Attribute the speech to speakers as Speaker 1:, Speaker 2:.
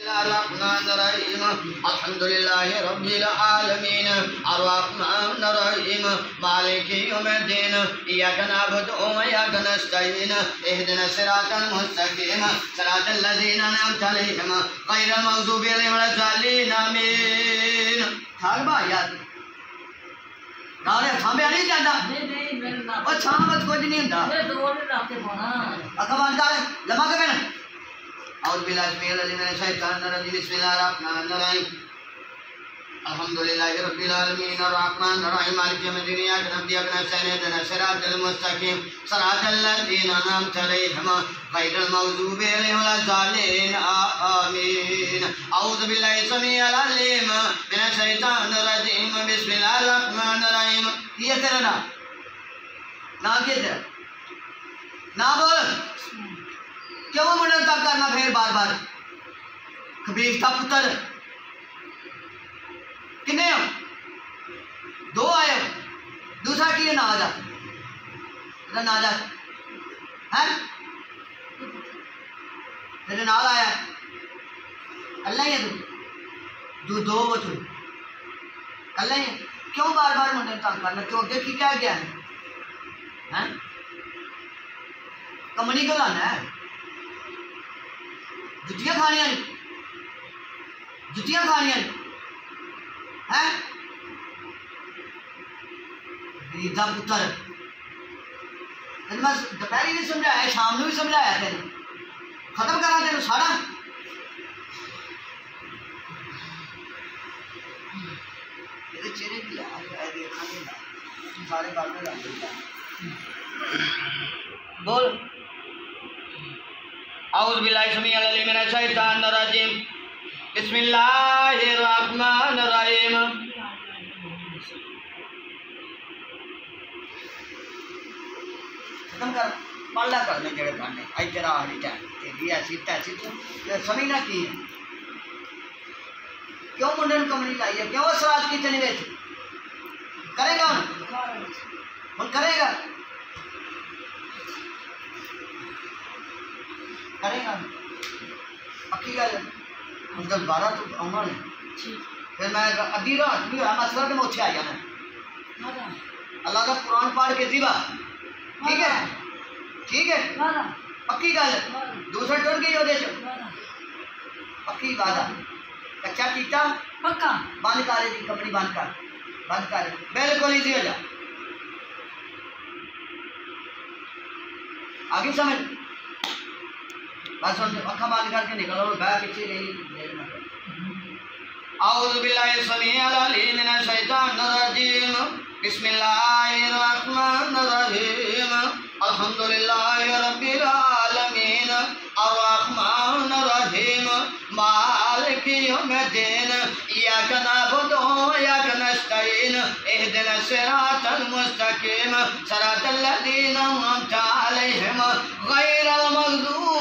Speaker 1: बिस्मिल्लाहिर्रहमानिर्रहीम अल्हम्दुलिल्लाहि रब्बिल आलमीन अर्रहमानिर्रहीम मालिकि यौमिद्दीन इय्याका नअबुदु व इय्याका नस्तईन इहदिनस सिरातल मुस्तकीम सिरातल लज़ीना अनअमता अलैहिम गैरिल मग़ज़ूबि अलैहिम वलद्दाल्लीन आमीन। थाल भाई यार नाले थांबे नहीं जाता नहीं मेरे नाम ओ छां मत कुछ नहीं हुंदा ये दो ने रास्ते पाना अखबार डाल लम्हा के मैंने और बिलाज में अल्लाह ने शैतान रजीम बिस्मिल्लाहिर रहमानिर रहीम अल्हम्दुलिल्लाहि रब्बिल आलमीन अर्रहमानिर रहीम मालिकि यौमिद्दीन इय्याका नअबुदु व इय्याका नस्तईन इहदिनस सिरातल मुस्तकीम सिरातल लज़ीना अनअमता अलैहिम गैरिल मग़ज़ूबि अलैहिम वलद्दाल्लीन आमीन। अऊज़ु बिल्लाहि समीउल अलीम मिनश शैतानिर रजीम बिस्मिल्लाहिर रहमानिर रहीम। ये तेरा नाम क्या तेरा ना बोल क्यों मुंडन तक करना फिर बार बार खबीर का पुत्र किन्ने हो दो आए हो दूसरा की नाजा नाजा है तेरे नाल आया अल्लाह ही है तू दो वो तू अल्लाह ही है क्यों बार बार मुंडन तक करना क्यों अगे की क्या गया है कमनी को लाना है जुतियां खानियां है गरीदा पुत्र तेन मैं दोपहरी भी समझाया शाम को भी समझाया तेन खत्म करा तेन सारा चेहरे की सारे बाल में लग बोल औज़ु बिल्लाहि समीउल अलीम मिनश शैतानिर रजीम बिस्मिल्लाहिर रहमानिर रहीम। खत्म कर पाला करने जड़े पढ़ने आई तेरा हरी टाइम तेरी ऐसी तैसी तू समझना की है क्यों मुंडन कमनी लाई है क्यों सराज की चने बेच करेगा हम करेगा करेगा पक्की गल हम 10-12 तो आना नहीं फिर मैं अद्धी रात भी होया मसला के मोछे आ जाना अल्लाह का कुरान पढ़ के जीवा ठीक है पक्की गल दूसरा टुर गई ओदे च पक्की वादा कच्चा कीता पक्का बंद कर दी कंपनी बंद कर बिल्कुल इजी हो जा आगे समझ बस अखा बंद करके निकलो बैठ पीछे नहीं औज़ु बिल्लाहि समीउल अलीम मिनश शैतानिर रजीम बिस्मिल्लाहिर रहमानिर रहीम अल्हम्दुलिल्लाहि रब्बिल आलमीन अर्रहमानिर रहीम मालिकि यौमिद्दीन इय्याका नअबुदु व इय्याका नस्तईन इहदिनस सिरातल मुस्तकीम सिरातल लज़ीना अनअमता अलैहिम गैरिल मग़ज़ूबि